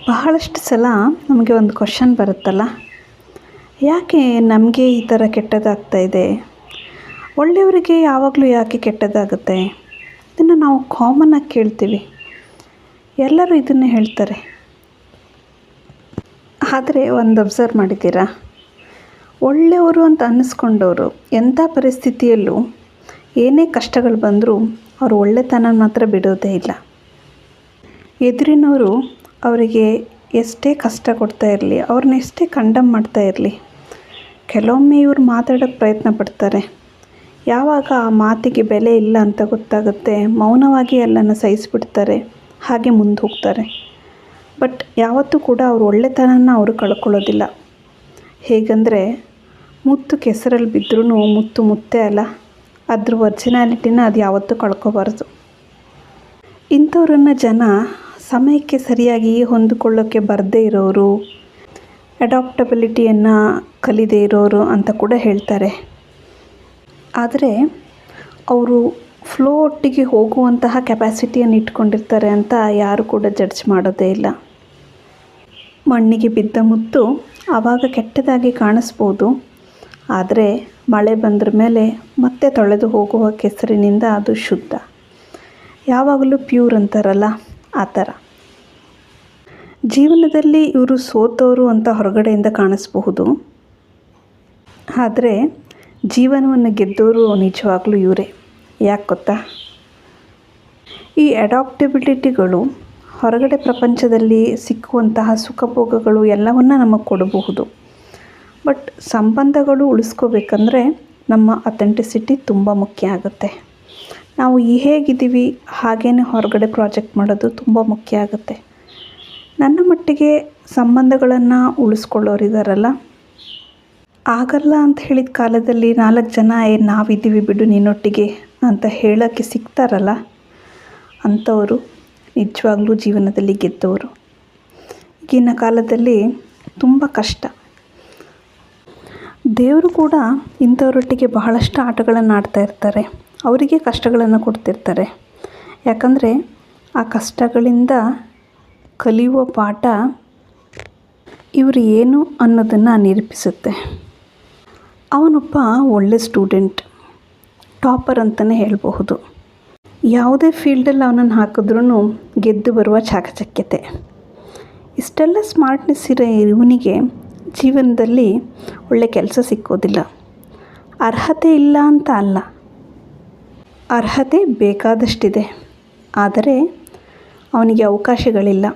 ಬಹಳಷ್ಟು ಸಲ ನಮಗೆ ಒಂದು ಕ್ವಶನ್ ಬರುತ್ತಲ್ಲ, ಯಾಕೆ ನಮಗೆ ಈ ಥರ ಕೆಟ್ಟದಾಗ್ತಾ ಇದೆ, ಒಳ್ಳೆಯವರಿಗೆ ಯಾವಾಗಲೂ ಯಾಕೆ ಕೆಟ್ಟದಾಗುತ್ತೆ? ಇದನ್ನು ನಾವು ಕಾಮನ್ನಾಗಿ ಕೇಳ್ತೀವಿ, ಎಲ್ಲರೂ ಇದನ್ನೇ ಹೇಳ್ತಾರೆ. ಆದರೆ ಒಂದು ಅಬ್ಸರ್ವ್ ಮಾಡಿದ್ದೀರಾ, ಒಳ್ಳೆಯವರು ಅಂತ ಅನ್ನಿಸ್ಕೊಂಡವರು ಎಂಥ ಪರಿಸ್ಥಿತಿಯಲ್ಲೂ ಏನೇ ಕಷ್ಟಗಳು ಬಂದರೂ ಅವರು ಒಳ್ಳೆತನ ಮಾತ್ರ ಬಿಡೋದೇ ಇಲ್ಲ. ಎದುರಿನವರು ಅವರಿಗೆ ಎಷ್ಟೇ ಕಷ್ಟ ಕೊಡ್ತಾ ಇರಲಿ, ಅವ್ರನ್ನ ಎಷ್ಟೇ ಕಂಡಮ್ ಮಾಡ್ತಾ ಇರಲಿ, ಕೆಲವೊಮ್ಮೆ ಇವರು ಮಾತಾಡೋಕ್ಕೆ ಪ್ರಯತ್ನ ಪಡ್ತಾರೆ. ಯಾವಾಗ ಆ ಮಾತಿಗೆ ಬೆಲೆ ಇಲ್ಲ ಅಂತ ಗೊತ್ತಾಗುತ್ತೆ, ಮೌನವಾಗಿ ಎಲ್ಲನ ಸಹಿಸಿಬಿಡ್ತಾರೆ, ಹಾಗೆ ಮುಂದೆ ಹೋಗ್ತಾರೆ. ಬಟ್ ಯಾವತ್ತೂ ಕೂಡ ಅವ್ರ ಒಳ್ಳೆತನನ ಅವರು ಕಳ್ಕೊಳ್ಳೋದಿಲ್ಲ. ಹೇಗೆಂದರೆ, ಮುತ್ತು ಕೆಸರಲ್ಲಿ ಬಿದ್ದರೂ ಮುತ್ತು ಮುತ್ತೇ ಅಲ್ಲ, ಅದ್ರ ಒರಿಜಿನಾಲಿಟಿನ ಅದು ಯಾವತ್ತೂ ಕಳ್ಕೊಬಾರ್ದು. ಇಂಥವ್ರನ್ನ ಜನ ಸಮಯಕ್ಕೆ ಸರಿಯಾಗಿ ಹೊಂದಿಕೊಳ್ಳೋಕ್ಕೆ ಬರದೇ ಇರೋರು, ಅಡಾಪ್ಟಬಿಲಿಟಿಯನ್ನು ಕಲಿದೇ ಇರೋರು ಅಂತ ಕೂಡ ಹೇಳ್ತಾರೆ. ಆದರೆ ಅವರು ಫ್ಲೋ ಒಟ್ಟಿಗೆ ಹೋಗುವಂತಹ ಕೆಪಾಸಿಟಿಯನ್ನು ಇಟ್ಕೊಂಡಿರ್ತಾರೆ ಅಂತ ಯಾರು ಕೂಡ ಜಡ್ಜ್ ಮಾಡೋದೇ ಇಲ್ಲ. ಮಣ್ಣಿಗೆ ಬಿದ್ದ ಮುತ್ತು ಆವಾಗ ಕೆಟ್ಟದಾಗಿ ಕಾಣಿಸ್ಬೋದು, ಆದರೆ ಮಳೆ ಬಂದ್ರ ಮೇಲೆ ಮತ್ತೆ ತೊಳೆದು ಹೋಗುವ ಕೆಸರಿನಿಂದ ಅದು ಶುದ್ಧ, ಯಾವಾಗಲೂ ಪ್ಯೂರ್ ಅಂತಾರಲ್ಲ, ಆ ಥರ. ಜೀವನದಲ್ಲಿ ಇವರು ಸೋತವರು ಅಂತ ಹೊರಗಡೆಯಿಂದ ಕಾಣಿಸ್ಬಹುದು, ಆದರೆ ಜೀವನವನ್ನು ಗೆದ್ದವರು ನಿಜವಾಗ್ಲೂ ಇವರೇ. ಯಾಕೆ ಗೊತ್ತಾ? ಈ ಅಡಾಪ್ಟಬಿಲಿಟಿಗಳು ಹೊರಗಡೆ ಪ್ರಪಂಚದಲ್ಲಿ ಸಿಕ್ಕುವಂತಹ ಸುಖಭೋಗಗಳು ಎಲ್ಲವನ್ನ ನಮಗೆ ಕೊಡಬಹುದು. ಬಟ್ ಸಂಬಂಧಗಳು ಉಳಿಸ್ಕೋಬೇಕಂದ್ರೆ ನಮ್ಮ ಅಥೆಂಟಿಸಿಟಿ ತುಂಬ ಮುಖ್ಯ ಆಗುತ್ತೆ. ನಾವು ಹೇಗಿದ್ದೀವಿ ಹಾಗೇ ಹೊರಗಡೆ ಪ್ರಾಜೆಕ್ಟ್ ಮಾಡೋದು ತುಂಬ ಮುಖ್ಯ ಆಗುತ್ತೆ. ನನ್ನ ಮಟ್ಟಿಗೆ ಸಂಬಂಧಗಳನ್ನು ಉಳಿಸ್ಕೊಳ್ಳೋರಿದ್ದಾರಲ್ಲ, ಆಗಲ್ಲ ಅಂತ ಹೇಳಿದ ಕಾಲದಲ್ಲಿ 4 ಜನ ನಾವಿದ್ದೀವಿ ಬಿಡು ನಿನ್ನೊಟ್ಟಿಗೆ ಅಂತ ಹೇಳೋಕ್ಕೆ ಸಿಗ್ತಾರಲ್ಲ, ಅಂಥವರು ನಿಜವಾಗ್ಲೂ ಜೀವನದಲ್ಲಿ ಗೆದ್ದವರು. ಈಗಿನ ಕಾಲದಲ್ಲಿ ತುಂಬ ಕಷ್ಟ. ದೇವರು ಕೂಡ ಇಂಥವರೊಟ್ಟಿಗೆ ಬಹಳಷ್ಟು ಆಟಗಳನ್ನು ಆಡ್ತಾ ಇರ್ತಾರೆ, ಅವರಿಗೆ ಕಷ್ಟಗಳನ್ನು ಕೊಡ್ತಿರ್ತಾರೆ. ಯಾಕಂದರೆ ಆ ಕಷ್ಟಗಳಿಂದ ಕಲಿಯುವ ಪಾಠ ಇವರು ಏನು ಅನ್ನೋದನ್ನು ನಿರೂಪಿಸುತ್ತೆ. ಅವನೊಬ್ಬ ಒಳ್ಳೆ ಸ್ಟೂಡೆಂಟ್, ಟಾಪರ್ ಅಂತಲೇ ಹೇಳಬಹುದು. ಯಾವುದೇ ಫೀಲ್ಡಲ್ಲಿ ಅವನನ್ನು ಹಾಕಿದ್ರೂ ಗೆದ್ದು ಬರುವ ಚಾಕಚಕ್ಯತೆ. ಇಷ್ಟೆಲ್ಲ ಸ್ಮಾರ್ಟ್ನೆಸ್ ಇರೋ ಇವನಿಗೆ ಜೀವನದಲ್ಲಿ ಒಳ್ಳೆ ಕೆಲಸ ಸಿಕ್ಕೋದಿಲ್ಲ. ಅರ್ಹತೆ ಇಲ್ಲ ಅಂತ ಅಲ್ಲ, ಅರ್ಹತೆ ಬೇಕಾದಷ್ಟಿದೆ, ಆದರೆ ಅವನಿಗೆ ಅವಕಾಶಗಳಿಲ್ಲ.